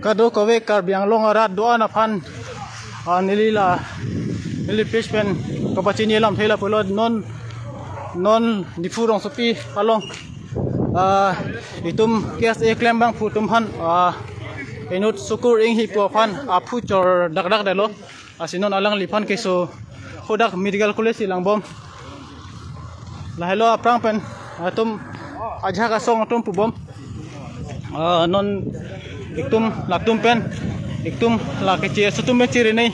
Kado kowe Karbiang Long arat doa na pan nilila nilipis pen kapacini lam thela polo non difurong sopi palong itum KSA claim bang putum han enut sukur ing hi po pan apu chor dak dalo asinon alang lipan keso khodak medical college silang bom lahelo aprang pen atum aja ka song atum pubom non iktum laktum pen iktum lakece sutum me ciri nei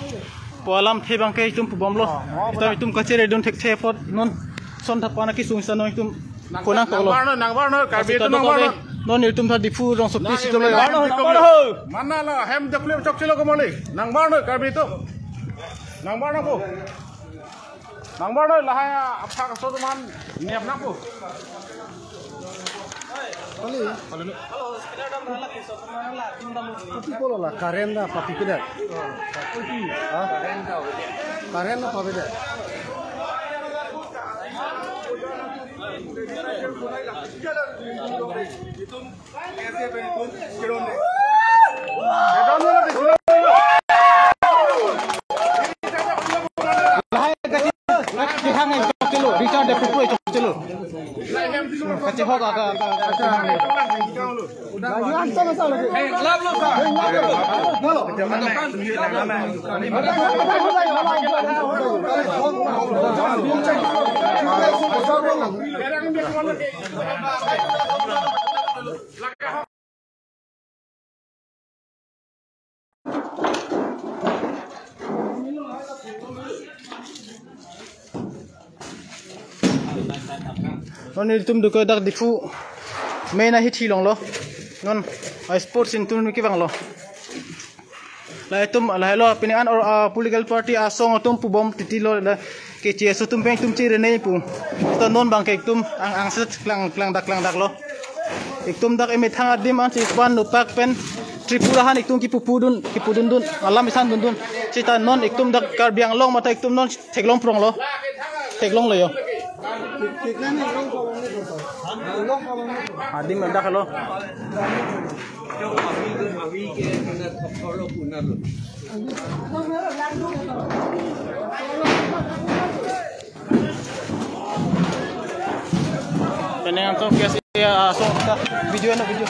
poalam thebang ke iktum pubom lo itum kacere don thek thepot non son thapana ki sung sano iktum konang ko lo nang barno karbi to nang barno non itum tha difu rong sopti sitom lo mana la hem de flip chok chilo ko mole nang barno karbi to nang barno ko nang barno la ha apha ka soduman niap na ko Kali, halo, sekedar dah lah kisah mana lah, cinta mu. Tapi kalau lah karen dah, papi beda. Karen dah, papi beda. Itu, कैसे बेनितुन, किरण दे. किरण mana deh? Lahai kecil hang yang cilo, Richard deh pupui cilo. Kacau hoga non itum duko dak difu mena hit hilong lo non sports in tun ki bang lo la itum la hello pinian or political party asong atum pu bom titilo la ke che so tum peng tum chi re nei pu to non bang ke tum ang set klang dak lo iktum dak eme thang adim an si span no pak pen Tripura han iktum ki pudun dun alam isan dun cita non iktum dak Karbiang Long mata iktum non theklong prong lo yo Adim mendak lo. Tenang tu kasi so video na video.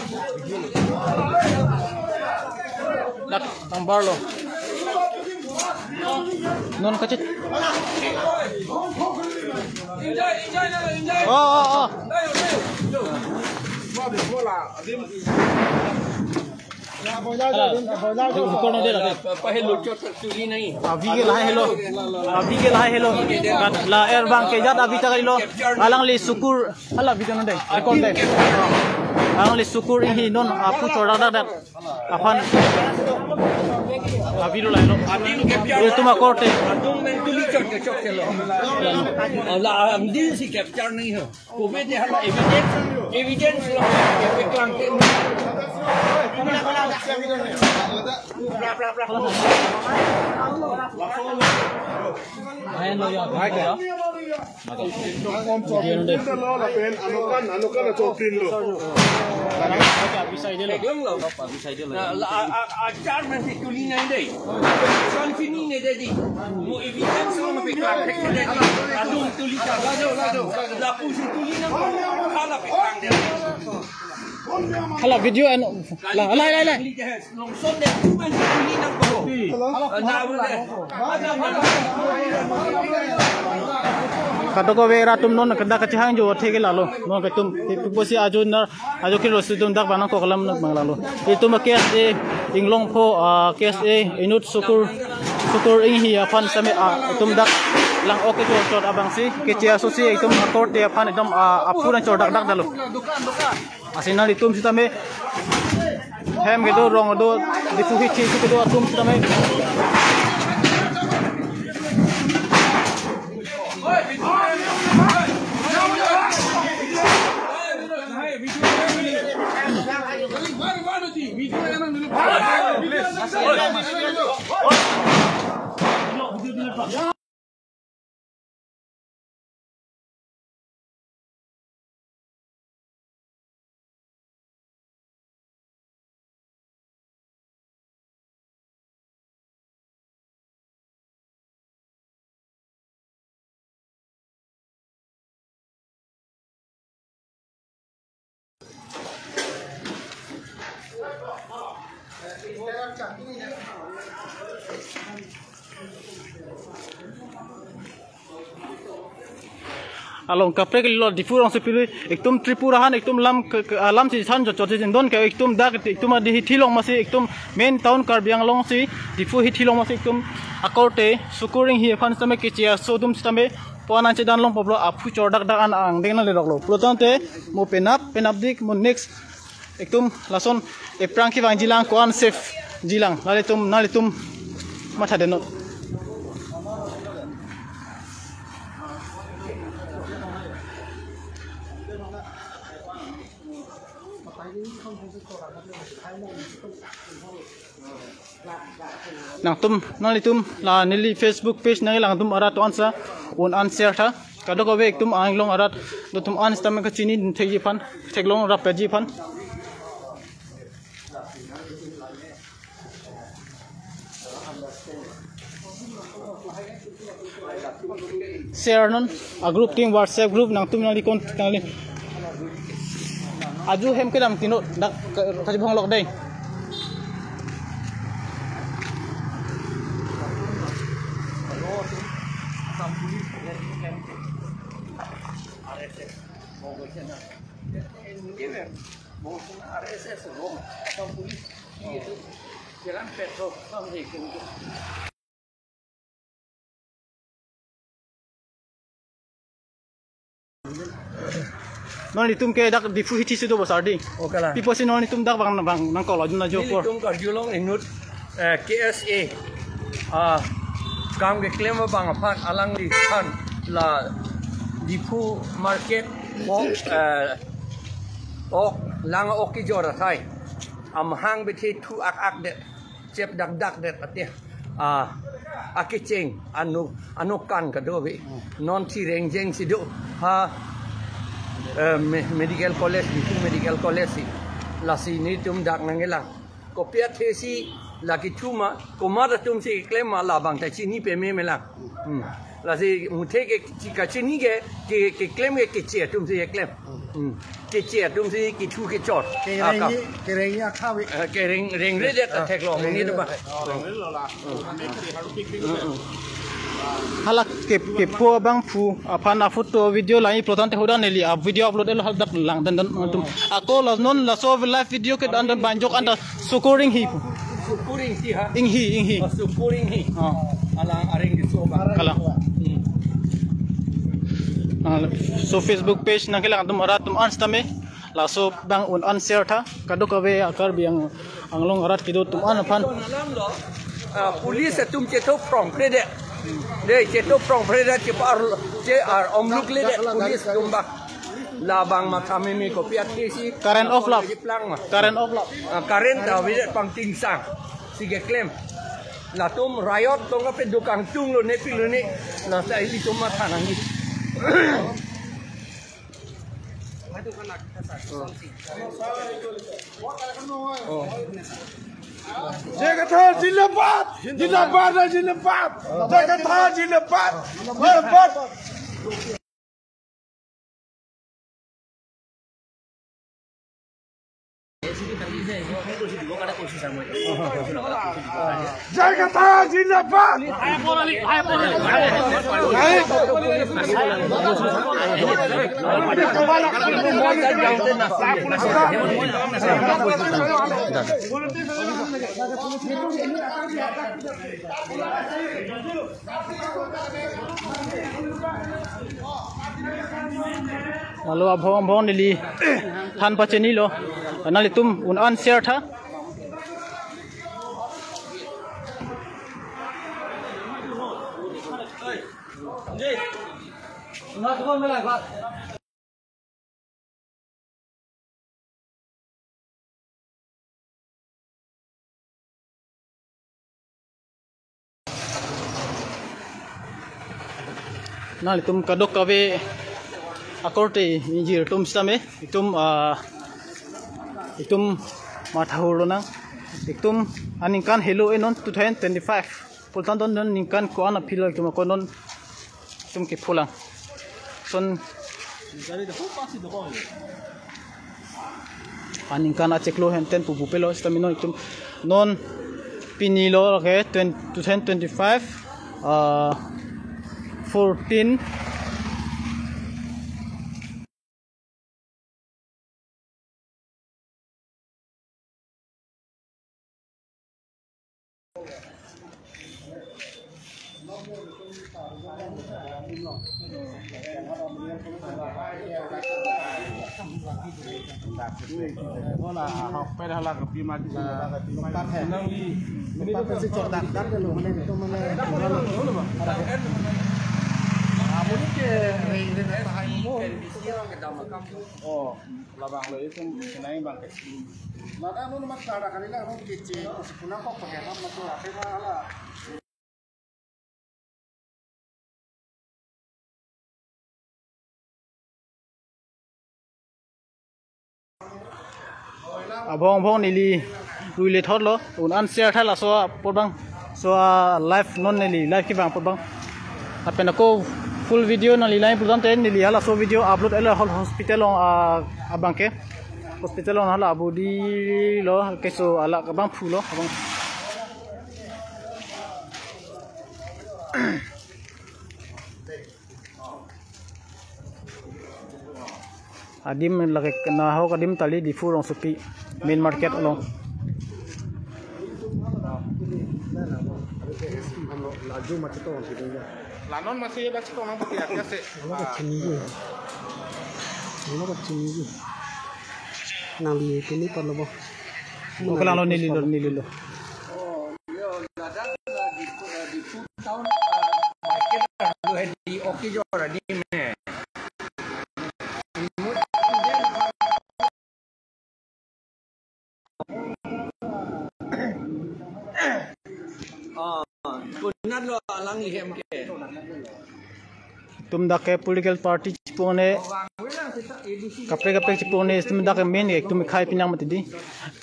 Dak tambar lo. Non kacit. Oh. La air bang ke jat abi ta lo alang li sukur ala video no dai record dai alang li sukur hi non apu chora dak apan abi lo lai lo ये तुम कोर्ट है तुम मेंटली चोक चलो ला हम दिल से कैप्चर नहीं हो कोविड ने हला एविडेंस लो के क्लांग के ayan lo ya anukan chokin lo bisa ide lo ajar masih kulina deh kan sini ne jadi mo evidence lo pe klang tek jadi adung tulika lado la pusi tulina khala pe klang dia hala video an lai long son de men tulina ko na kado ko vera tum non kada kachang jo the ke lalo non ke tum posi ajo ke rosidum dak banang ko kalam nak manglalo itu ma KSA inglong pho KSA inut sukur ing hi afan same tum dak lang oke chot abang si ke chia sosi itum court te afan idom apuran chot dak dalo asina itum sitame hem ke do rong do difu hi chi ke do atum sitame video along kapre ke lo difu rong sepilu ektum tripura han ektum lam si san jo chote jin don ke ektum dak ektum adi hithilong masi ektum main town Karbi Anglong si difu hithilong masi ektum akorte sukuring hi fan stame ke chia sodum stame pona che dan long poblo apu chodak dak an ang dengna le roklo protante mo penap dik mo next ektum lason eprang ki wang jilang koan safe jilang nalitum matha denot nang tum nalitum la nili Facebook page nang lang tum arat onsa on answer tha kado ko ve tum anglong arat do tum an stam ka chini thegi fan theglong rap ji fan share non a group team WhatsApp group nang tum nali kon nali aju hem ke dam tino dak ka bong lok dei non litum ke dak difu hiti sido basardi okala pipo si non litum dak bang nang ko lajun na jo por litum kar julong inut KSA kam ke claim bang phat alang di phan la difu market ok lang ok ki jora thai am hang be thi thu ak de chep dak de ate akicheng anu kan ka do vi non thi reng jeng si do ha medical college si la si ni tum dak nangela ko pia thesi la ki thuma ko ma da tum si claim ma la bang ta chi ni pe me la la si muthe ke chi ka chi ni ke claim ke che tum si claim ke che tum si ki thu ke chot ke reng ya kha vi ke reng re de ta thek lo ni do ba halak ke po bang pu apana photo video lai protan te hodan eli a video upload el dak lang dan tum ako la non la so live video ke dan banjok anda sukuring hi ha ing hi sukuring hi alang areng di so ba kala so Facebook page nang kailangan tum arat tum ans tame la so bang on share tha kado ka ve akar biang anglong arat kido tum an phan police tum che to from prede de che to from prede che par che ar omluk le de police tum ba la bang ma thame mi ko piat ti si current of love current da wi pang ting sang si ge claim la tum riot tong ka pe dukang tung lo ne pi lo ne na sai li tum ma thanang ni Jakarta Jilabad Jakarta Jilabad Jakarta Jilabad lalu abang nili than pacheni lo nali tum un an share tha nali tum kadok kave akorte injir tum stame itum mathaulo na itum aningkan hello enon 2025 pultan don ningkan ko ana phil tum ko non tum ke phulang son aningkan a check lo hen ten pu pelo stamina itum non pinilo okay 2025 14 Hola, học phải là cái phim mà tắt hè. Ini tuh versi cordak kan lo, mana itu mana. Kamu ni ke ini tahan mo. Oh, labang lo itu kenai bang. Maka anu mak cara kanila anu kecil, sekunang kok pakai apa tu apa malah. Abong nili ruile thot lo un an share thala so podbang so live non nili live ki bang podbang apena ko full video na lilai pudan ten nili hala so video upload ela hospital on abang ke hospital on hala abudi lo ke so ala ka bang phulo abang adim lagi kena ho kadim tali di furong supi main market along Laju macam tu gitu ya. Lanon masih baca tu orang pakai apa sih? Orang kecil je. Orang kecil je. Nang di sini perlu boh. Kalau lanon nili lo. Oh, yo ada di food town market di oke jo di me. Kunat lo alang lihem ke. तुम दाके political party चिपोने कपड़े कपड़े चिपोने तुम दाके मेन एक तुम खाई पिना मत दी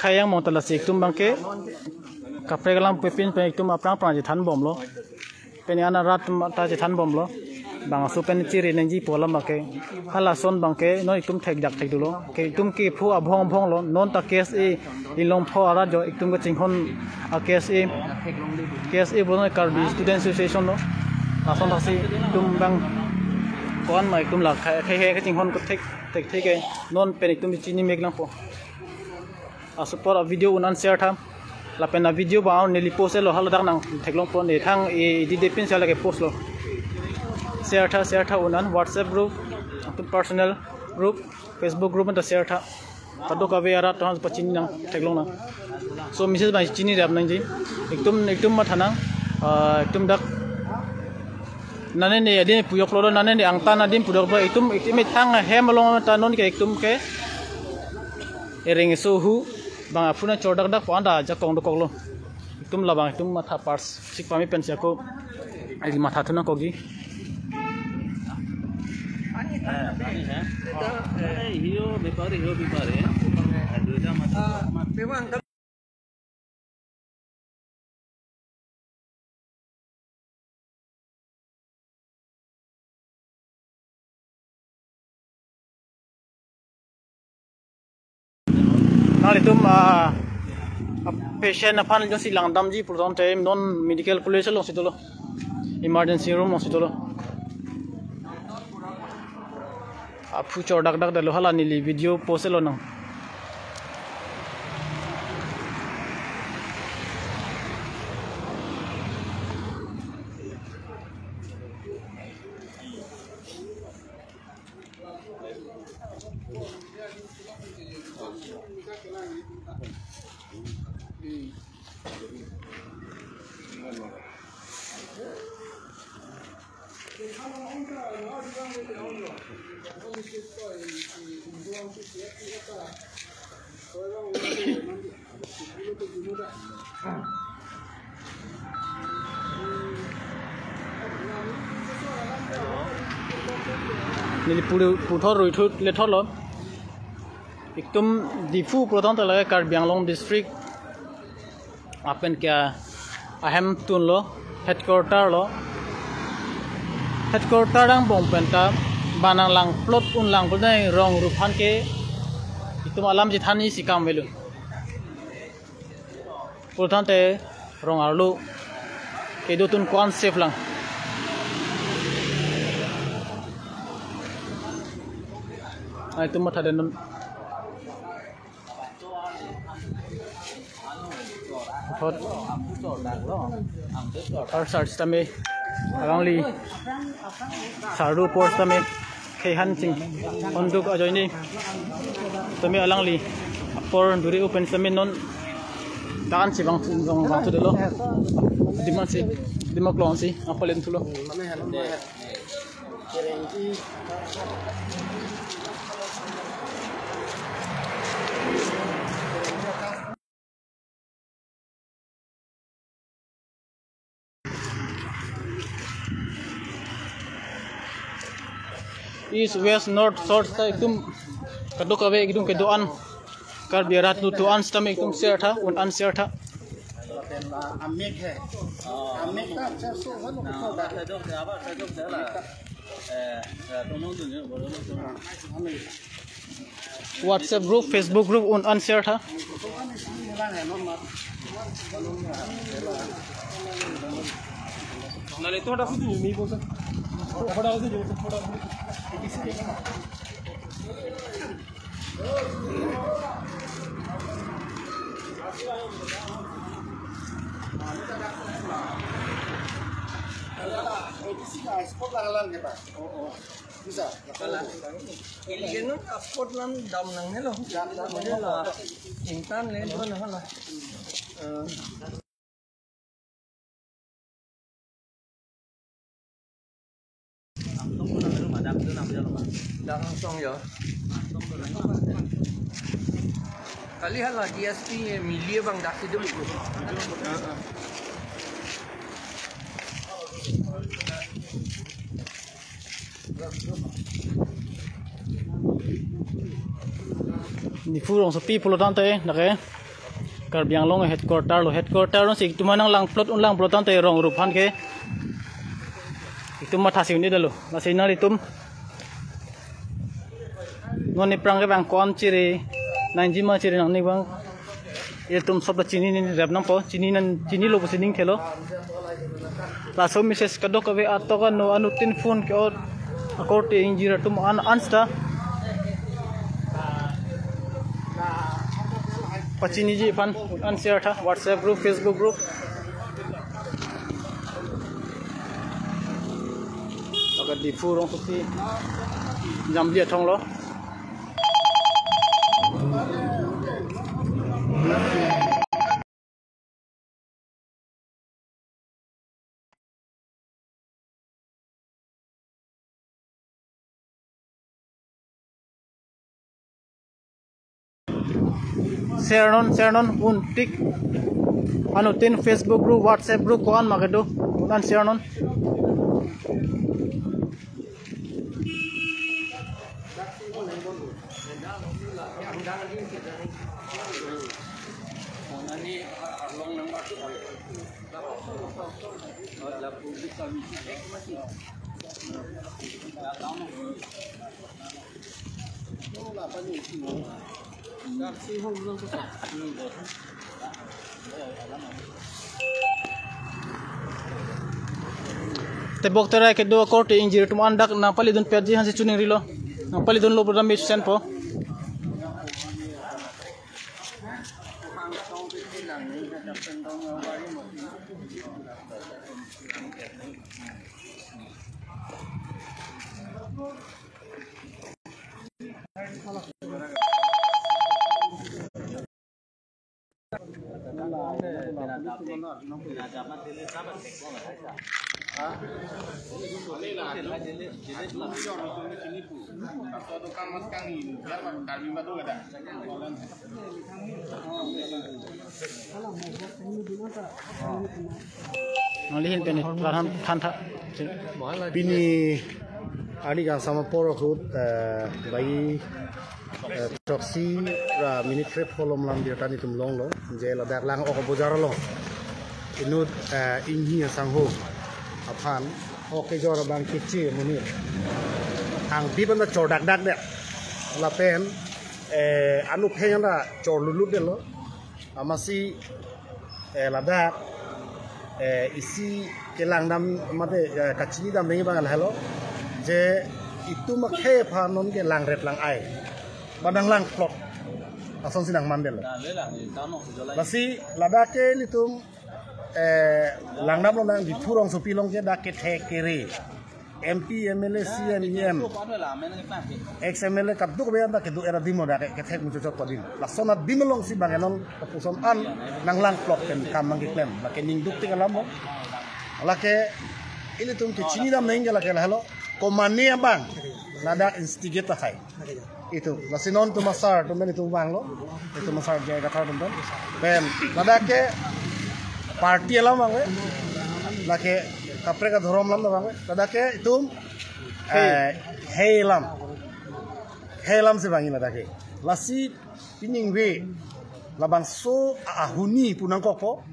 खाया मोतला से तुम बंके कपड़े गलाम पेपिन पे तुम अपना अपना जिथान बम लो पेन आना रात ता जिथान बम लो बांगा सो पेन चिरे नंजी पोलम बाके हाला सोन बंके नो तुम ठेक जाक ठेक दुलो के तुम की फु अभोंग भोंग लो नॉन ता केस ए इलों फो आरा जो एक तुम को चिंखन आ केस ए बोनो कार्बी स्टूडेंट एसोसिएशन लो आसन थासी तुम बंग कौन माइक तुम लाख खाई है चिंग हन को टेक के नॉन पेनिक तुम चीनी मेगलां पो आसुपर वीडियो उनान शेयर था लापेना वीडियो बाउ नेली पोस्ट लो हल दांग टेकलों पो ने थांग ए डी डेपिन से लगे पोस्ट लो शेयर था उनान व्हाट्सएप ग्रुप तुम पर्सनल ग्रुप फेसबुक ग्रुप में तो शेयर था तदो का वे आरा तो पचिन ना टेकलों ना सो मिसेस बाई चीनी रैप नंग जी एकदम मथाना एकदम दक nane ne adin puyok lo nane ne angta nadim pudok ba itum tang hem long tanon ke itum ke ering so hu bang apuna chodak dak panda ja kong dok lo itum labang itum matha pars sik pami pensia ko ai matha thuna ko gi hiyo bipare duita mata memang नाले तुम patient अपन जो सी लांगदम जी programme time non medical college लो सितलो emergency room लो सितलो आपु चोडक डक दलो हला नीली वीडियो पोस्ट लो ना नीली पुथर रुइथु लेथल एकदम दिफु प्रधान तले कार्बी आंलं डिस्ट्रिक्ट आपेन क्या अहम तुन लो हेडक्वार्टर डांग बोंपेंटा बानांग लांग प्लॉट उन लांग पुदे रंग रुफान के tum alam ji thani si kam velu pultan te rong arlu ke do tun kwan safe lang ai tum matha den thot ar search tame arangli saru post tame khe han sing onduk ajoi ni tame alangli por duri open tame non dan si bang tu de lo diman si dimak long si apa len tu lo east west north south ta ekdum kadok ave ekdum ke doan kar biarat tu doan stam ekdum share tha un an share tha amek hai amek ta cha so han ko da ta dok ya ba ta dok da la tono tu ne bolo WhatsApp group Facebook group un an share tha nale to da fu tu mi bo sa bada ho jo thoda sport lang kita. Oh. Bisa. Kala. Ili geno sport lan dam nang ne lo. Model la intan le do na hala. Dah langsung ya. Kali hala DSP milia bang dak hidup. ni furong so pi plotan te nake kar biang long headquarter no sik tumanang lang plot un lang plotan te rong ru phan ke itum ma thasiu ni dalo na sei na ri tum non ni prang ke bang kon chiri 90 ma chiri nang ni bang ye tum sob chini ni rap nam po chini lo posining thelo la so message kadok ave atoka no anu tin phone ke or akorte injira tum an ansta pachini ji fan an share tha WhatsApp group Facebook group agar di furong suti jam dia thong lo share non un tik anu tin Facebook group WhatsApp group ko an magado un share non tebok terai ke do korte injiri tum andak na palidun perji hansi chuning rilo na palidun lo program mi sen po Nolihin penit lahan khantha Bini ani kan sama poro khut bai proxy ra minute trip holom lam dia tani tum long lo je la dak lang ok bojar lo inut inhi sang ho aphan ok jor bang kichi muni ang bi ban chodak dak de la pen anu pengen lah cor lulut deh lo, masih Ladakh isi kelang dam mate kacini dam nengi bangal hello, je itu makhe panon ke lang red lang ai, badang lang plot, asal sinang mandel. Masih Ladakh ke litum lang dam lo nang di turong supilong ke dak ke kiri. MP, MLA, CM, XMLA kaduk bayan tak keduk era dimo dah ketek muncul kodin. Laksana dimolong si bangenon kepuson an nang lang plot kan kamang kiklem. Lake ningduk tinggal lamo. Lake ini tuh kecini dam nengja lake lahlo. Komania bang, nada instigate hai. Itu lasinon tu masar tu men itu bang lo. Itu masar jaya kata teman. Ben nada ke party alam bang. Lake kapre ka dhorom lam bang ladake itum heilam se bangi ladake lasi pining we labang so ahuni punang kopo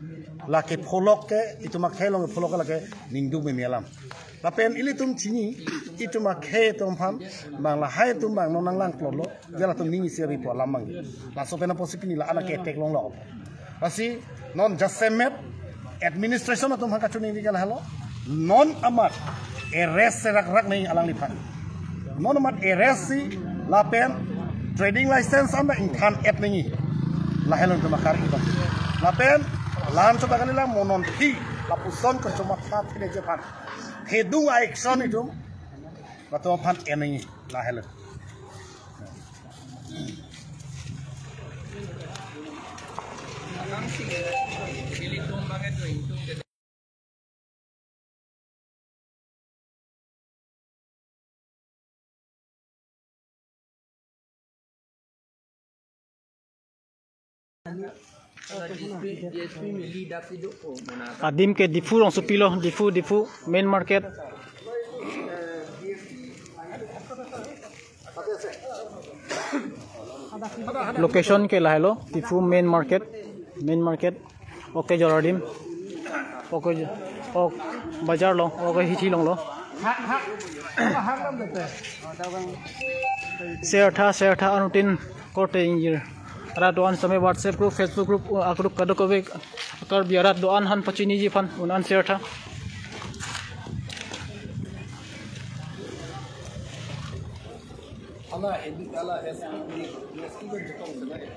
lake pholok ke itumak helong pholok lake ningdu me melam lapen ili tum chini itumak he tum pham bang la hai tum bang nonang lang plolo jala tum ningi seri po lamang la so pena posipini la anake tek long lo lasi non jasemet administration tum haka chuni digal halo non amat arrest rak naing alang lipat non amat arrest si lapen trading license amba ingkan et ningi lahelon tu makar itu lapen lan coba kali lah monon ti lapuson ke cuma tat ini jepan hedung action itu batu pan eningi lahelon Adim ke difu rong supilo difu main market location ke lahelo difu main market oke jaradim oke ok bazar lo oke hithi long lo share tha anutin kote injir Arat doan sampai WhatsApp group, Facebook group, group kado kowe akar biarat doan han pacini ji fan unan share tha. Allah edit Allah SPP jepang sebagai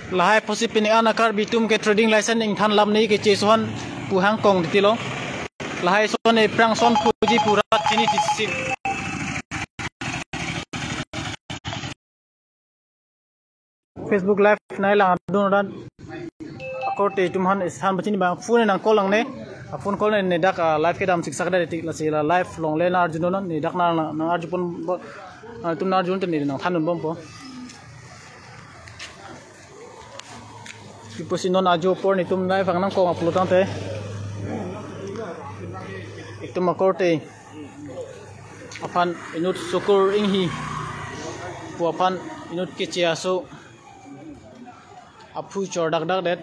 Lahai posip ini anakar bitum ke trading license ing than lam nei ke chesuhan puhang kong ditilo lahai son e prang son puji purat chini tisin Facebook live nai la don ran akote tumhan ishan bachini ba phone nang call lang ne phone call ne dak live ke dam siksak da tik la sila live long le na arjunon ne dak na arjupon tum na arjun ne nang thanun bom po Ipo non ajo por ni tum nai phang nang ko upload te itum makorte apan inut sukur inghi pu apan inut ke chiaso apu chordak dak det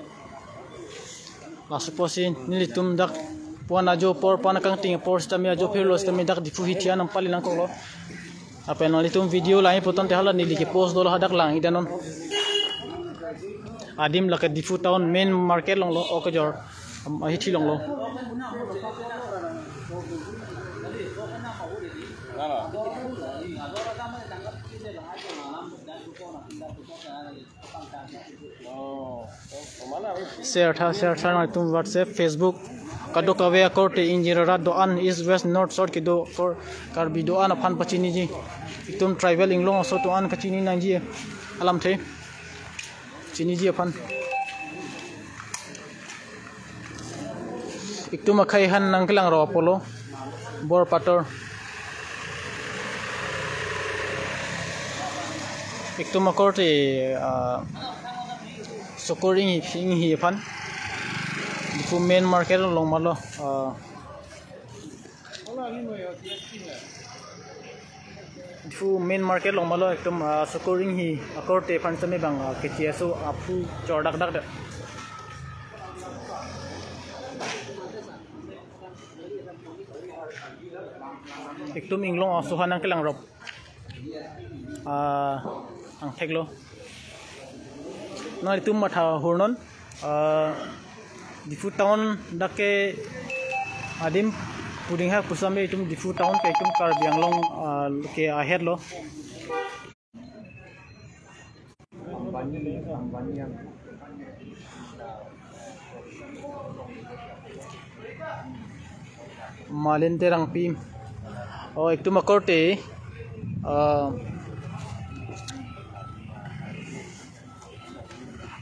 la suposin nilitum dak puan ajo por pan kang ting por stami ajo phirlos tami dak difu hitian am pali nang ko lo apen nalitum video lai poton te hala nili ke post dol hadak lang idanon Adim lakat difu town main market long lo oke jor hithi long lo share tha na tum WhatsApp Facebook kado kawe akorte injirara doan east west north south ke do kor kar bi doan aphan pachini ji tum traveling long so to an kachini nanji alam the chini ji aphan iktu makhai han nangklang ro apolo bor pator iktu makorte sokoring hi aphan Diphu main market লং মালো Diphu main market লং মালো একদম চকৰিং হি আকৰ তে ফানচমে বাং কেতিয়াছো আপু চৰ্ডাক ডাক একদম ইংলং সুহানাং কেlang rob ang theklo na itum matha hornon difu town dake adim puding ha pusame itum difu town ke itum kar bianglong ke ahead lo malin terang pim oh itu makorte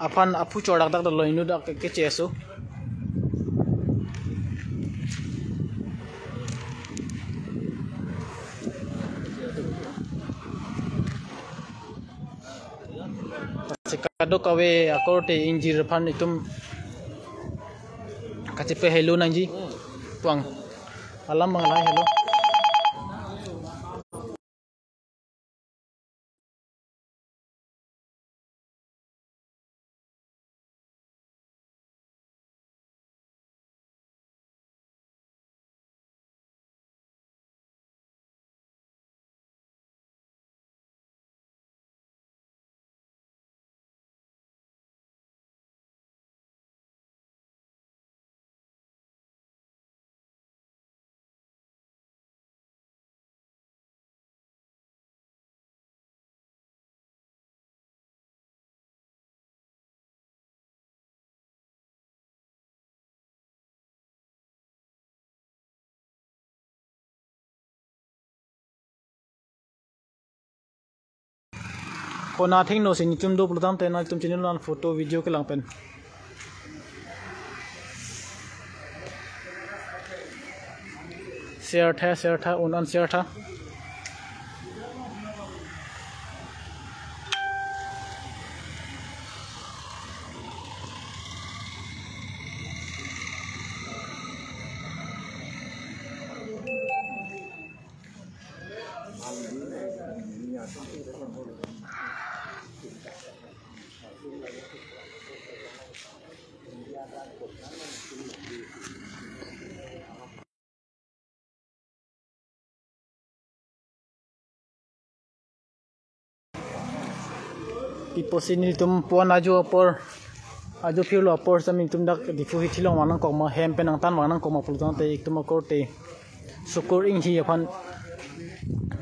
apan apu chodak dak lo inu dak ke cheso sikado kawe akorte injir pan itum kacipe hello nanji tuang alam mangalai hello kona thing no sin tum do plutam te na tum channel nan photo video ke lang pen share tha on share tha iposini tum pon ajo por ajo fiulo por samin tum dak difu hitilo manang ko ma hem penang tan manang ko ma pultan te iktum ko te sukur ing hi aphan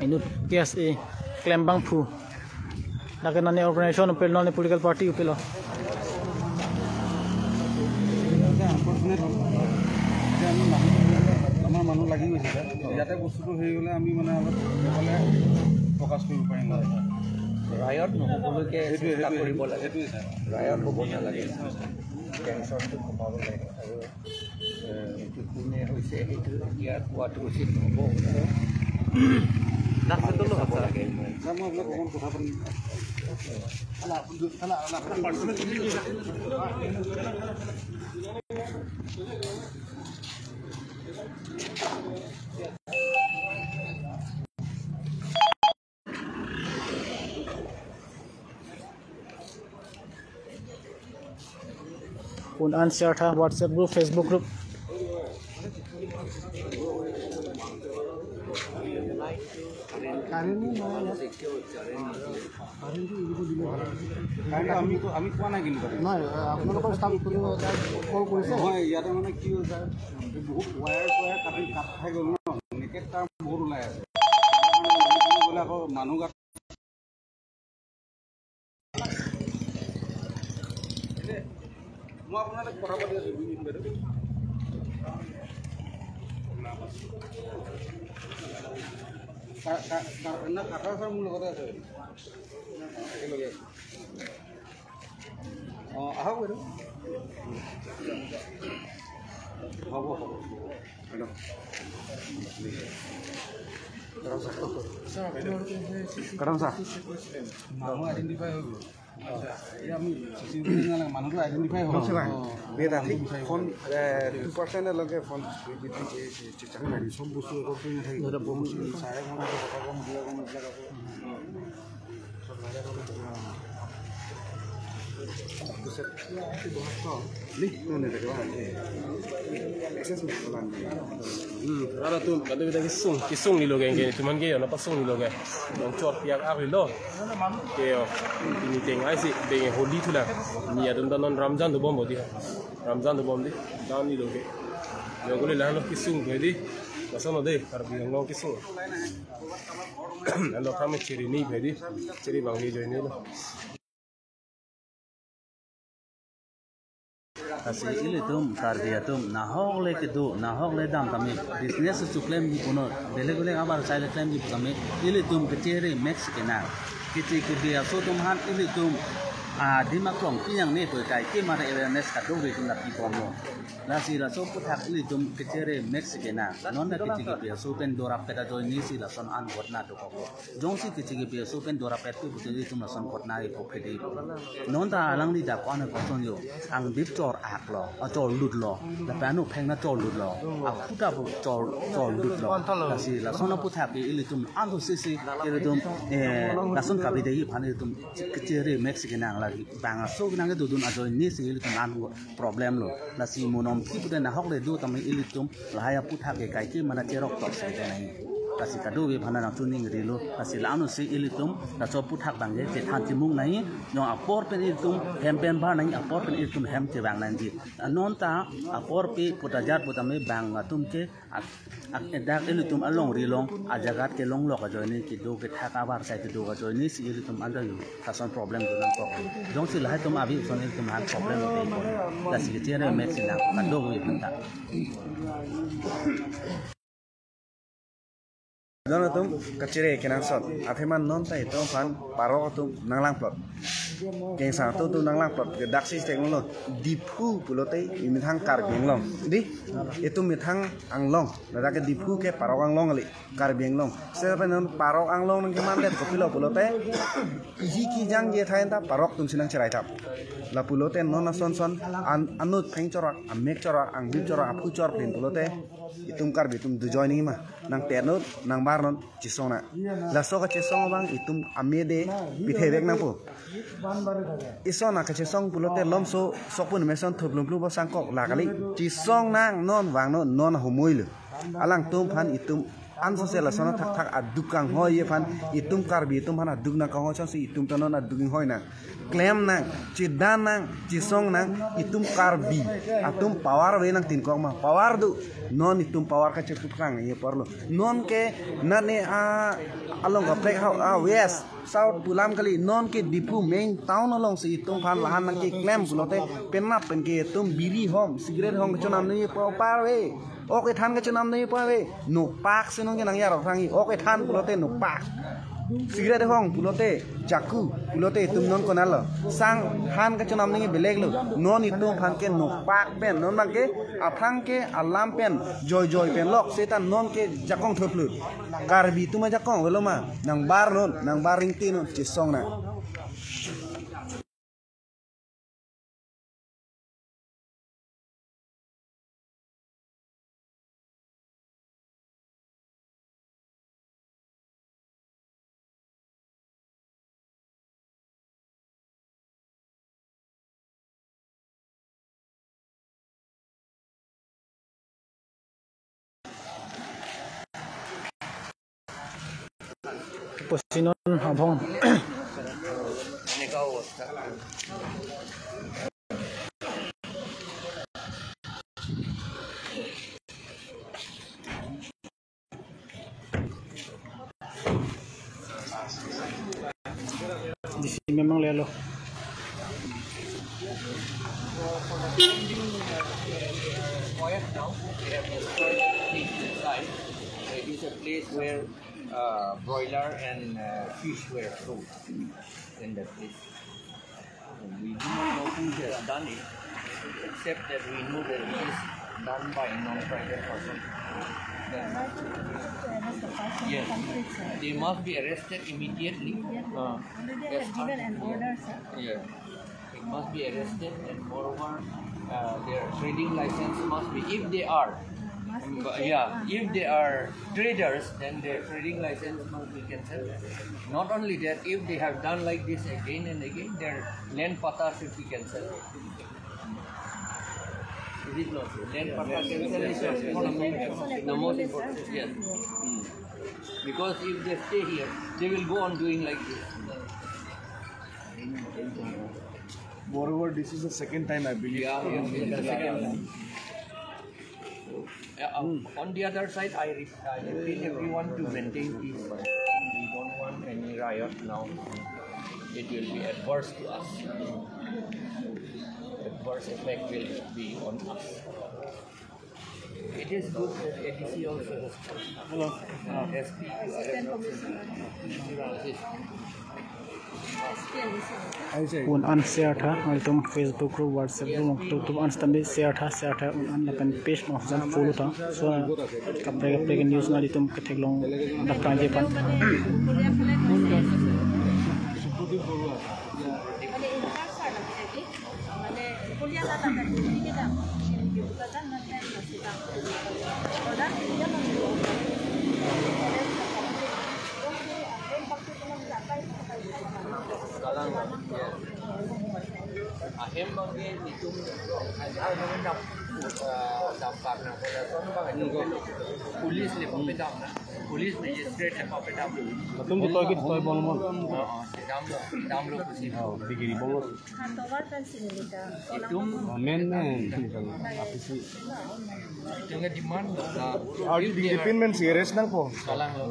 inu psa klembang phu dakanane organization pel none political party upelo আমাৰ মানুহ লাগি গৈছে ইয়াতে বস্তুটো হৈ গ'লে আমি মানে অলপ অকলে ফ'কাছ কৰিব পাৰিম ৰায়ত নহ'বলৈকে চেষ্টা কৰিব লাগে সেইটোৱে ছাৰ ৰায়ত হ'ব নালাগে কেঞ্চাৰটো কমাব লাগে আৰু কোনে হৈছে সেইটো এতিয়া কোৱাটো উচিত নহ'ব নাচটো হ'ব লাগে ছাৰ মই আপোনাক অকণ কথা পাতিম un unshare tha WhatsApp group Facebook group আমি কোৱা নাই কিন্তু নহয় আপোনালোকৰ ষ্টাফ কল কৰিছে নহয় ইয়াতে মানে কি হ'ল ছাৰ বহুত ৱায়াৰ কাট খাই গ'ল ন নেকেট তাৰ বহুত ওলাই আছে গ'লে আকৌ মানুহ গাত মই আপোনালোক কথা পাতি আছোঁ 2 মিনিট বাইদেউ না কাটা ছাৰ মোৰ লগতে আছে একেলগে অঁ আহক বাইদেউ হ'ব বাইদেউ কাটাম ছাৰ মানুহ আইডেণ্টিফাই হৈ গ'ল Ya mi sisi dengan mana tu identify ho. Beda ঠিক ফোন 2% লগে ফোন বিদ্যুৎ চিকিৎসা গাড়ি সব বস্তু একর করে থাকে এটা বহুত সারা কোন কথা কম দিয়া কোন জায়গা সব লাগা কোন Pusat nih mana dekat mana? Akses mana? Ada tu, kada kita kisung ni loge ngene, cuman ke ana pasung ni loge. Yang cot piak ari lo. Ke ini tengai si benge holi tu lah. Ni ada non Ramzan tu bom bodi. Ramzan tu bom di. Dan ni loge. Yo gole lah lo kisung bodi. Pasal ada kar biang lo kisung. Lo kami ciri ni bodi. Ciri bang ni join ni lo. Kasi ili tum karbiya tum nahok le kedu nahok le dam kami business su claim ni puno bele abar sile claim ni kami ili tum kecere max kena kici kebiya so tum han ili tum di maklong kinyang ni tu kai ki mara awareness kadu we tum lapi pomo la si la so puthak ili tum kecere max kena non na kici kebiya so pen dora peta join ni si la son an godna to ko jong si kici kebiya so pen dora pet tu li tum la son godna i ko phedi non ta alang ni da ko na ko son yo ang dip chor ak lo a chor lut lo la pa no pheng na chor lut lo a puta bu chor lut lo la si la son puthak ki ili tum an to si ili tum la son ka bi de yi phan ili tum kecere max kena lagi bang so nang ke dudun ajo ni si ili tum an problem lo la si monom ki pu na hok le do tam ili tum la ya puthak ke kai ki mana cherok to sai de nai kasi kadu we phana na tuning rilo kasi lanu si ilitum na so puthak bangge te than timung nai no apor pen ilitum hempen ba nai apor pen ilitum hem te bang nan ji non ta apor pe putajar putame bang atum ke ak edak ilitum along rilong ajagat ke long lok ajoi ki do ke thaka bar sai ke do ajoi ni si ilitum anda yu kason problem do nan ko dong si lai tum abi son ilitum han problem te ko kasi ke tere mexina kadu we phanta Non atum kacire kenang sot afeman non ta itu fan paro atum nanglang plot keng sa tu nanglang plot ke dak sistem lo dipu pulote imithang kar benglong di itu mithang anglong nada ke dipu ke paro anglong ali kar benglong sepa non paro anglong nang ke mandet ko pilo pulote iji ki jang je thain ta parok tum sinang cerai tap la pulote non son anut pheng chorak amek chorak ang bib chorak apu chor pin pulote itum kar bitum du joining ma nang tenut nang barnon chisona la soka chisong bang itum amede bithebek nang po isona ka chisong pulote lomso sokpun meson thublum plu ba sangkok lagali chisong nang non wang non homoil alang tum phan itum an so sela sona thak adukang hoye phan itum karbi itum phan aduk na ka ho so itum tonon aduking hoy na claim nang cidan nang cisong nang itum karbi atum power we nang tin kong ma power du non itum power ka ceput kang ye porlo non ke nane along ka plek how west south pulam kali non ke dipu main town along si itum phan lahan nang ke claim pulote penap pen ke itum biri hom cigarette hom chonam ni power we oke than ke chonam ni power we no pak sinong ke nang yar rangi oke than pulote no pak cigarette hong pulote chaku pulote itum non konalo sang han ka chonam ni beleg lo non itum phan ke no pak pen non bang ke aphang ke alam pen joy pen lok setan non ke jakong thoplu karbi tuma jakong welo ma nang bar ring tin non chisong na Posinon abong di sini memang lelo It is a place where broiler and fish were sold in that place. And we do not know who has done it, except that we know that it is done by non-private person. Yes, they must be arrested immediately. Already have given an order, sir. Yeah, it must be arrested, and moreover, their trading license must be, if they are, if they are traders, then their trading license must be cancelled. Not only that, if they have done like this again and again, their land pata should be cancelled. Is it not? Land pata cancellation is the most important. Yes. Because if they stay here, they will go on doing like this. Moreover, this is the second time I believe. Yeah, the second time. On the other side, I repeat everyone to maintain peace. We don't want any riot now. It will be adverse to us. Adverse effect will be on us. It is good that ADC also has come. Hello. SP. Un an share tha altum Facebook group WhatsApp group YouTube an stambi share tha un an lapan page no jan follow tha so kapre news na litum katheklong da pranje pan Ahem bagi itu dampak na police le pamedam na police magistrate le pamedam tum toy ki toy bolmo dam lo kusi digiri bolmo itu men dengan demand How did the defendant arrest nang po? kalang lo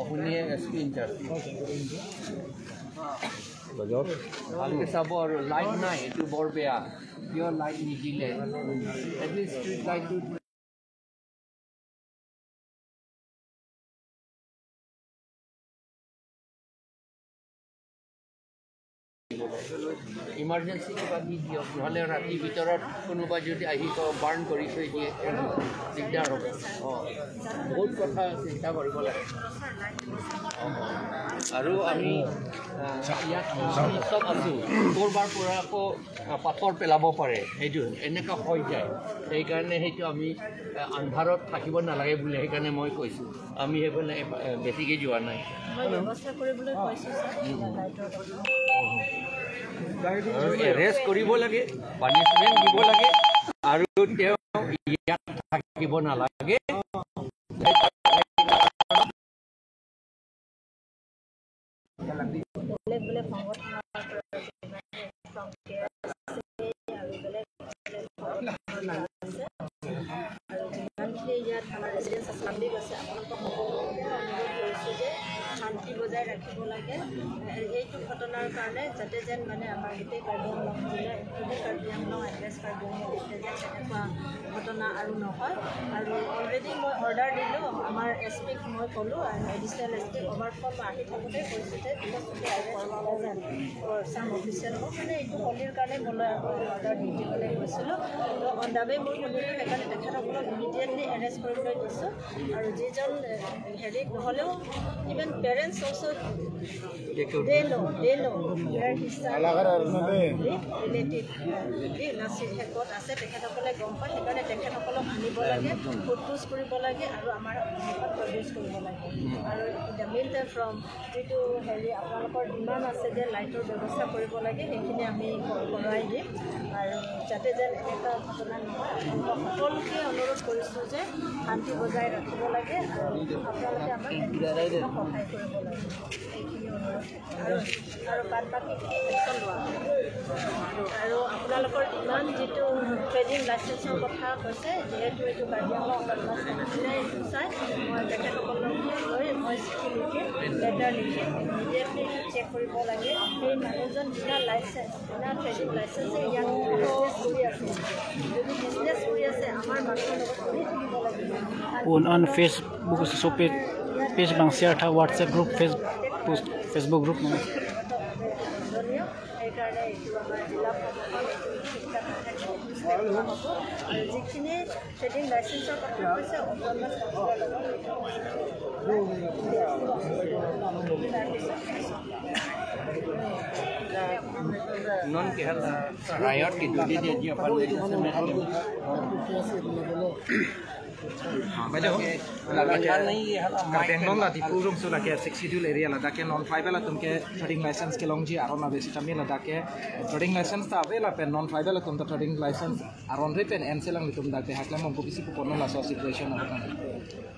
punya screenshot. Kalau sabor light naik itu berbeza. Pure light ni delay. At least street light tu. Emergency কিবা দি দিয়ক নহলে ৰাতি ভিতৰত কোনোবা যদি আহি বাৰ্ণ কৰি থৈ দিয়ে দিগদাৰ হ'ব বহুত কথা চিন্তা কৰিব লাগে আৰু আমি ইয়াত চব আছোঁ ক'ৰবাৰ পৰা আকৌ পাথৰ পেলাব পাৰে সেইটো এনেকুৱা হৈ যায় সেইকাৰণে সেইটো আমি আন্ধাৰত থাকিব নালাগে বুলি সেইকাৰণে মই কৈছোঁ আমি সেইফালে বেছিকৈ যোৱা নাই এৰেষ্ট কৰিব লাগে পানিছমেণ্ট দিব লাগে আৰু তেওঁ ইয়াত থাকিব নালাগে শান্তি বজাই ৰাখিব লাগে এইটো ঘটনাৰ কাৰণে যাতে যেন মানে আমাৰ গোটেই কাৰ্বি আংলং জিলা কাৰ্বি আংলং এড্ৰেছ কাৰ্বি আংলং তেনেকুৱা ঘটনা আৰু নহয় আৰু অলৰেডি মই অৰ্ডাৰ দিলোঁ আমাৰ এছপিক মই ক'লোঁ এডিশ্যনেল এছপিক অভাৰফল আহি থাকোঁতে কৈছোঁ যে চাম অফিচিয়েল মোক মানে এইটো হোলীৰ কাৰণে মই অৰ্ডাৰ দি দিবলৈ কৈছিলোঁ তো অন দ্য ৱে মই শুনিলোঁ সেইকাৰণে তেখেতসকলক ইমিডিয়েটলি এৰেষ্ট কৰিবলৈ দিছোঁ আৰু যিজন হেৰি নহ'লেও even parents also they know where his son relative Nasir শেষত আছে তেখেতসকলে গম পায় সেইকাৰণে তেখেতসকলক আনিব লাগে ফুটপুচ কৰিব লাগে আৰু আমাৰ শেষত প্ৰডিউচ কৰিব লাগে আৰু দ্য মেইন টাইম ফ্ৰম যিটো হেৰি আপোনালোকৰ ডিমাণ্ড আছে যে লাইটৰ ব্যৱস্থা কৰিব লাগে সেইখিনি আমি কৰাই দিম আৰু যাতে যেন এটা ঘটনা নহয় সকলোকে অনুৰোধ কৰিছোঁ যে শান্তি বজাই ৰাখিব লাগে আৰু আপোনালোকে আমাক সহায় কৰিব লাগে এইখিনি আৰু বাদ বাকীখিনি একশ্যন লোৱা আৰু আপোনালোকৰ ইমান যিটো ট্ৰেডিং লাইচেঞ্চৰ কথা কৈছে যিহেতু এইটো কাৰ্বি আংলং অট'নমাছ চাই মই তেখেতসকলক লৈ মই চিঠি লিখি লেটাৰ লিখি ইমিডিয়েটলি চেক কৰিব লাগে সেই মানুহজন বিনা লাইচেঞ্চ বিনা ট্ৰেডিং লাইচেঞ্চে ইয়াত বিজনেছ কৰি আছে যদি বিজনেছ কৰি আছে আমাৰ মানুহৰ লগত কৰি থাকিব লাগিব on Facebook so page bang share tha WhatsApp group Facebook group no সেইকাৰণে এইটো আমাৰ জিলা আৰু যিখিনি ট্ৰেডিং লাইচেঞ্চৰ কথা কৈছে autonomous non ke hal riot ki dudi dia dia pan लगातार नहीं है Karbenglong la dipurung so lake schedule area la dake non tribal tumke trading license ke longji aron na besi tamil la dake trading license ta avela pen non tribal tum ta trading license aron repen enselang litum dake hakla mom ko bisi ko kono la so situation na kan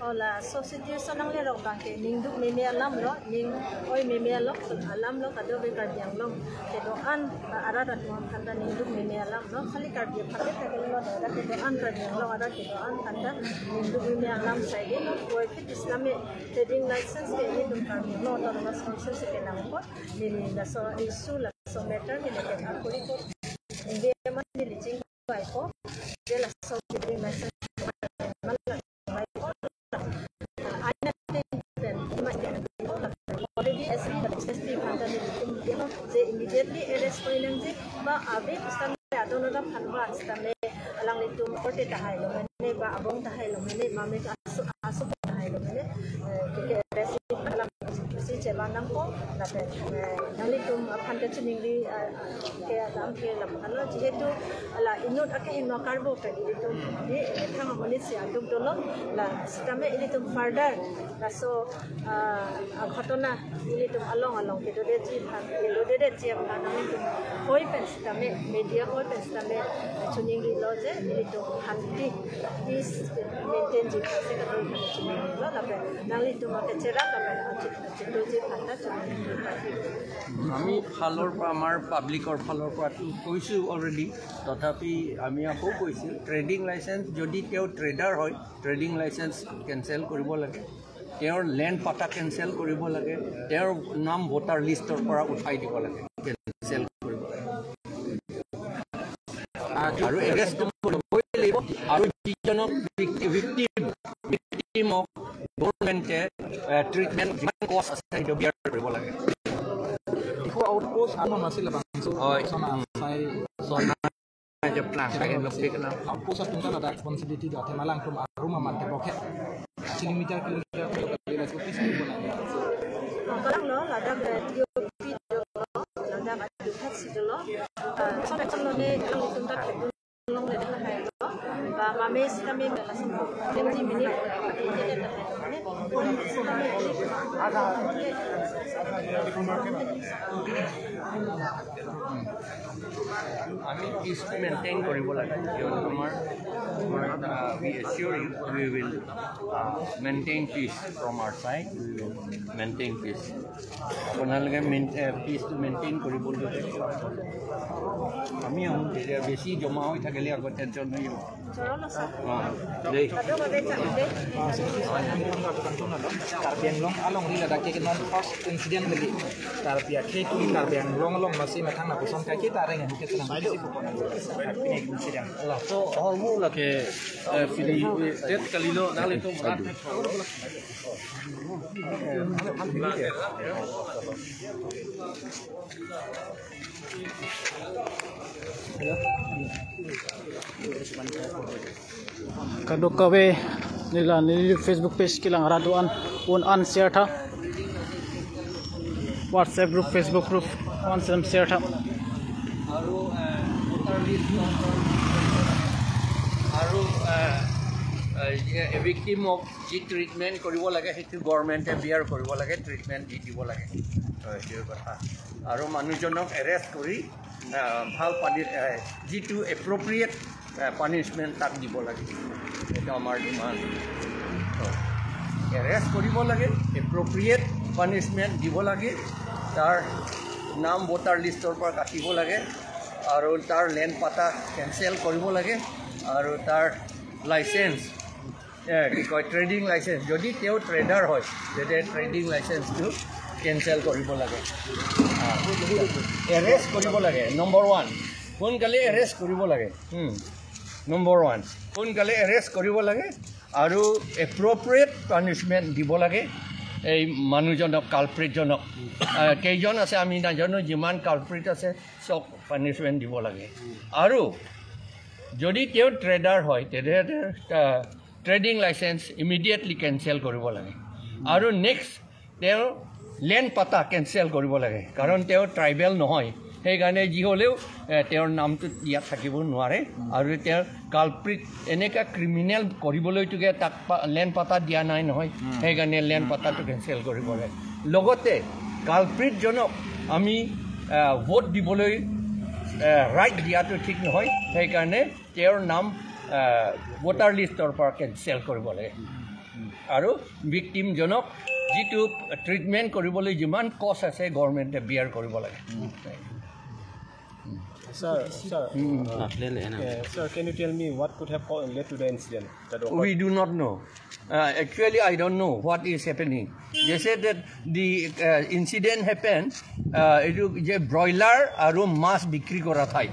ola so situation ang le rok bangke ningduk meme alam lo ning oi meme alok alam lo kado be karbiang lo ke do an ararat mo kanda ningduk meme alam lo khali karbiang phate take lo da ke do an karbiang lo ara ke do an kanda ningduk meme alam sai de koi fit islamic trading license ke ni dum karbiang lo to na sponsor se ke nam ko ni la so issue la so matter ni le ke akuri ko inde man ni licing bai ko de la so trading license immediately arrest koilang je ba abe istame adonoda phanwa istame alang litum korte tahai lo mane ba abong tahai lo mane mame ka asu tahai lo mane ke arrest alang si cheba nam ko nape nalitum phante chiningri ke nam ke lam halo jehetu ala inut ake no karbo ke litum ni thang mani se adum dolo la istame litum further la so ঘটনা litum along ke de ji phan ke de ji phan nam litum hoi pen istame media hoi pen istame chuningri lo je litum hanti is maintain ji se ka do chuningri lo la pe nalitum ke chera ka to ji phan ta আমি ফালৰ পৰা আমাৰ পাব্লিকৰ ফালৰ পৰা কৈছোঁ অলৰেডি তথাপি আমি আকৌ কৈছোঁ ট্ৰেডিং লাইচেঞ্চ যদি তেওঁ ট্ৰেডাৰ হয় ট্ৰেডিং লাইচেঞ্চ কেনচেল কৰিব লাগে তেওঁৰ লেণ্ড পাটা কেনচেল কৰিব লাগে তেওঁৰ নাম ভোটাৰ লিষ্টৰ পৰা উঠাই দিব লাগে কেনচেল কৰিব লাগে আৰু এৰেষ্ট কৰিবই লাগিব আৰু যিজনক ভিক্টিমক গভৰ্ণমেণ্টে ট্ৰিটমেণ্ট যিমান কষ্ট আছে সেইটো বিয়াৰ কৰিব লাগে outpost ano masila bangso sai zona je plan kagen lokte kana outpost atunta na responsibility da themalang tum aruma mante bokhe kilometer ko la so pis ko na orang lo lada DOP lo lada adu taxi lo sampai kalau ne kalau tunta long le dah hai lo ba mame istame mela sampo 20 minit ini le dah hai pun istame ada আমি পিচটো মেইনটেইন কৰিব লাগে কিয়নো আমাৰ we assure you we will maintain peace from our side we will maintain peace আপোনালোকে পিচটো মেইনটেইন কৰিবলৈ আমি তেতিয়া বেছি জমা হৈ থাকিলে আকৌ টেনশ্যন হৈ যাব দেই Karbenglong along ri la ke non first incident lagi tarpia ke tu Karbenglong long masih matang na kuson ka kita reng ke tenang masih ko na ini incident Allah so hormu la ke fili det kalilo nale to rat kadukawe nila nili Facebook page kilang raduan un share tha WhatsApp group Facebook group on share tha আৰু ভিক্টিমক যি ট্ৰিটমেণ্ট কৰিব লাগে সেইটো গভৰ্ণমেণ্টে বিয়াৰ কৰিব লাগে ট্ৰিটমেণ্ট দি দিব লাগে সেইটোৰ কথা আৰু মানুহজনক এৰেষ্ট কৰি ভাল যিটো এপ্ৰপ্ৰিয়েট পানিছমেণ্ট তাক দিব লাগে সেইটো আমাৰ ডিমাণ্ড এৰেষ্ট কৰিব লাগে এপ্ৰপ্ৰিয়েট পানিছমেণ্ট দিব লাগে তাৰ নাম ভোটাৰ লিষ্টৰ পৰা কাটিব লাগে আৰু তাৰ লেণ্ড পাতা কেঞ্চেল কৰিব লাগে আৰু তাৰ লাইচেঞ্চ কি কয় ট্ৰেডিং লাইচেঞ্চ যদি তেওঁ ট্ৰেডাৰ হয় তেতিয়া ট্ৰেডিং লাইচেঞ্চটো কেঞ্চেল কৰিব লাগে এৰেষ্ট কৰিব লাগে নম্বৰ 1 সোনকালে এৰেষ্ট কৰিব লাগে নম্বৰ 1 সোনকালে এৰেষ্ট কৰিব লাগে আৰু এপ্ৰপ্ৰিয়েট পানিছমেণ্ট দিব লাগে এই মানুহজনক কালপ্ৰিটজনক কেইজন আছে আমি নাজানো যিমান কালপ্ৰিট আছে চব পানিছমেণ্ট দিব লাগে আৰু যদি তেওঁ ট্ৰেডাৰ হয় তেতিয়াহ'লে ট্ৰেডিং লাইচেঞ্চ ইমিডিয়েটলি কেঞ্চেল কৰিব লাগে আৰু নেক্সট তেওঁ লেণ্ড পাতা কেঞ্চেল কৰিব লাগে কাৰণ তেওঁ ট্ৰাইবেল নহয় সেইকাৰণে যি হ'লেও তেওঁৰ নামটো ইয়াত থাকিব নোৱাৰে আৰু তেওঁৰ কালপ্ৰিট এনেকুৱা ক্ৰিমিনেল কৰিবলৈটোকে তাক লেণ্ড পাতা দিয়া নাই নহয় সেইকাৰণে লেণ্ড পাতাটো কেঞ্চেল কৰিব লাগে লগতে কালপ্ৰিটজনক আমি ভোট দিবলৈ ৰাইট দিয়াটো ঠিক নহয় সেইকাৰণে তেওঁৰ নাম ভোটাৰ লিষ্টৰ পৰা কেঞ্চেল কৰিব লাগে আৰু ভিক্টিমজনক যিটো ট্ৰিটমেণ্ট কৰিবলৈ যিমান কষ্ট আছে গভৰ্ণমেণ্টে বিয়াৰ কৰিব লাগে Sir, can you tell me what could have led to the incident? We do not know. Actually, I don't know what is happening. They said that the incident happened. It is broiler aru mas bikri kora thai.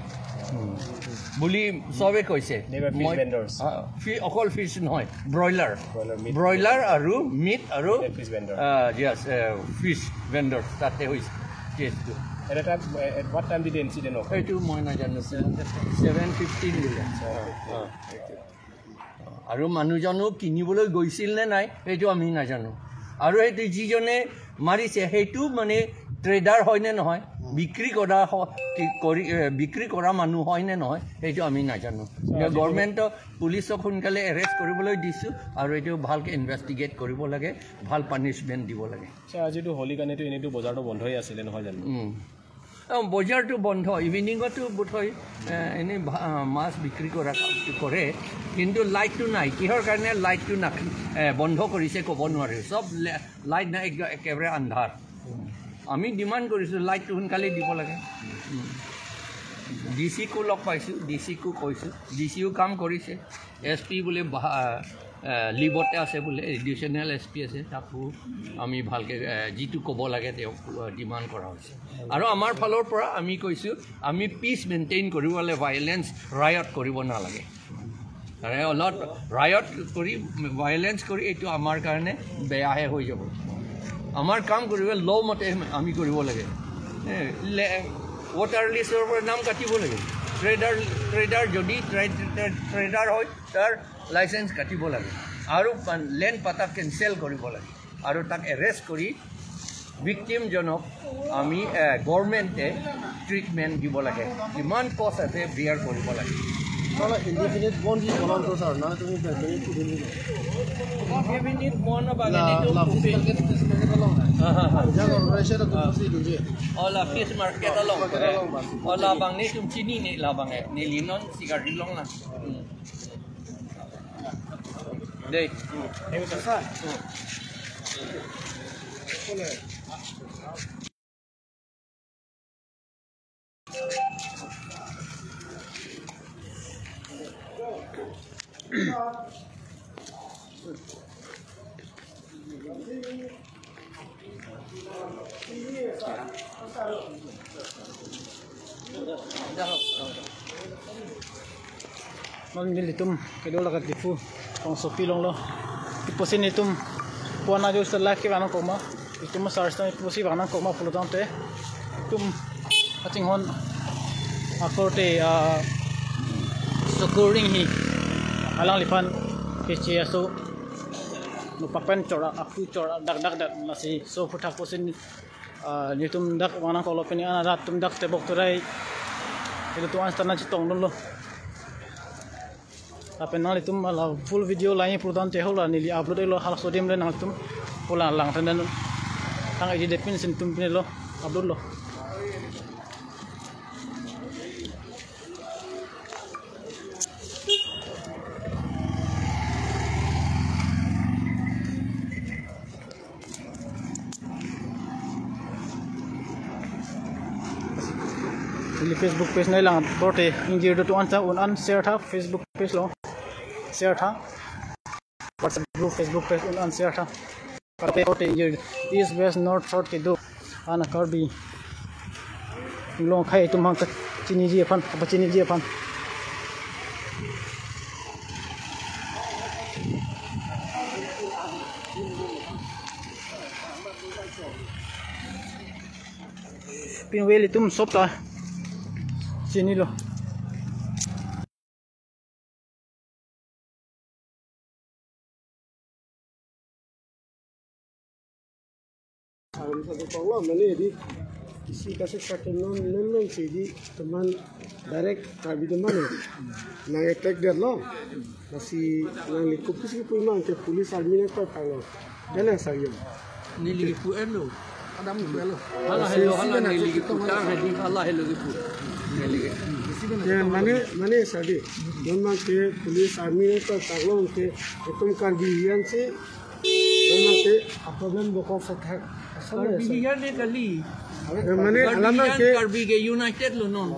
Buli sobe koise. They were fish vendors. All fish noy. Broiler meat. Broiler aru meat aru fish vendor. Yes, fish vendors. Tate hoise. Yes. At what time did the incident occur? 7:15 million. আৰু মানুহজনো কিনিবলৈ গৈছিল নে নাই এইটো আমি নাজানো আৰু এইটো যিজনে মাৰিছে সেইটো মানে ট্ৰেডাৰ হয় নে নহয় বিক্ৰী কৰা মানুহ হয় নে নহয় সেইটো আমি নাজানো গভৰ্ণমেণ্টক পুলিচক সোনকালে এৰেষ্ট কৰিবলৈ দিছোঁ আৰু এইটো ভালকৈ ইনভেষ্টিগেট কৰিব লাগে ভাল পানিছমেণ্ট দিব লাগে আজিতো হোলী কাৰণেতো এনেইতো বজাৰটো বন্ধই আছিলে নহয় জানো বজাৰটো বন্ধ ইভিনিঙতো বোধহয় এনেই মাছ বিক্ৰী কৰে কিন্তু লাইটটো নাই কিহৰ কাৰণে লাইটটো বন্ধ কৰিছে ক'ব নোৱাৰে চব লাইট নাই একেবাৰে আন্ধাৰ আমি ডিমাণ্ড কৰিছোঁ লাইটটো সোনকালে দিব লাগে ডিচিকো লগ পাইছোঁ ডিচিকো কৈছোঁ ডিচিও কাম কৰিছে SP বোলে লিবতে আছে বোলে এডিশ্যনেল SP আছে তাকো আমি ভালকৈ যিটো ক'ব লাগে তেওঁক ডিমাণ্ড কৰা হৈছে আৰু আমাৰ ফালৰ পৰা আমি কৈছোঁ আমি পিচ মেইনটেইন কৰিব লাগে ভাইলেঞ্চ ৰায়ট কৰিব নালাগে অলপ ৰায়ট কৰি ভাইলেঞ্চ কৰি এইটো আমাৰ কাৰণে বেয়াহে হৈ যাব আমাৰ কাম কৰিব ল মতে আমি কৰিব লাগে ভোটাৰ লিষ্টৰ পৰা নাম কাটিব লাগে ট্ৰেডাৰ যদি ট্ৰেডাৰ হয় তাৰ লাইচেঞ্চ কাটিব লাগে আৰু লেণ্ড পাতা কেঞ্চেল কৰিব লাগে আৰু তাক এৰেষ্ট কৰি ভিক্টিমজনক আমি গভৰ্ণমেণ্টে ট্ৰিটমেণ্ট দিব লাগে যিমান কষ্ট আছে বিয়াৰ কৰিব লাগে indefinite bond is one of those are not to be indefinite bond Ola fish market along. Ola bang ni tum chini ni la bang ni linon sigar dilong la. Dei. Magmil itum kedo lagat difu kong sopi long lo iposin itum puana jo setelah ke wanang koma itum sarsta iposi wanang koma pulutante itum ating hon akorte securing hi alang lipan kece aso nupapan cora aku cora dak nasi so putak posin nitum dak wanang kolo peni ana tum dak tebok turai itu tuan stana citong lo tapi nanti itu malah full video lainnya perutan tehola nili upload lo hal sodium le nang tum pulang lang dan tang ide depin sintum pini lo upload lo Di Facebook page na lang porte ingir do tuan ta unan share tha Facebook page lo share tha WhatsApp group Facebook page unan share tha karte porte ingir east west north south ke do ana karbi long khai tum hang chini ji phan pa chini ji phan pin weli tum sop ta chini lo Satu tolong mana di isi kasih satu non sih teman direct kami teman nang attack dia lo masih nang likup sih puimang ke polis army ni kau tahu jalan saya Ni lagi puan lo. ada mu belo Allah hello Allah ni lagi putar ni Allah hello lagi put. Ni lagi. yang mana sadi memang ke polis army ni kau tahu ke itu kan dihian sih memang ke apa dan bokong setak Karbigan ni kali. mana alamat ke Karbigan United lo non.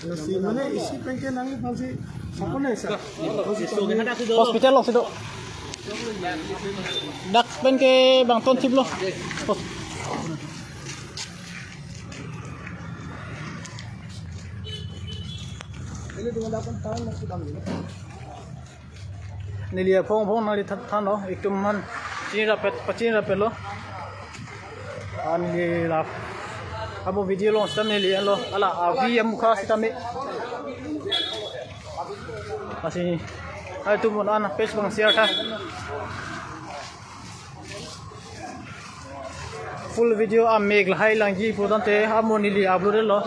masih mana isi pengke nang masih apa ni sah hospital lo situ dak pen ke bang ton tip lo ini 28 tahun masih dalam ini nilia phong nali than lo ektum man chin rapet lo ani la abo video lo stam nilia lo ala avi mukha sitame masih ai tu mon ana page bang share tha full video a meg lai lang ji prodante amoni li upload lo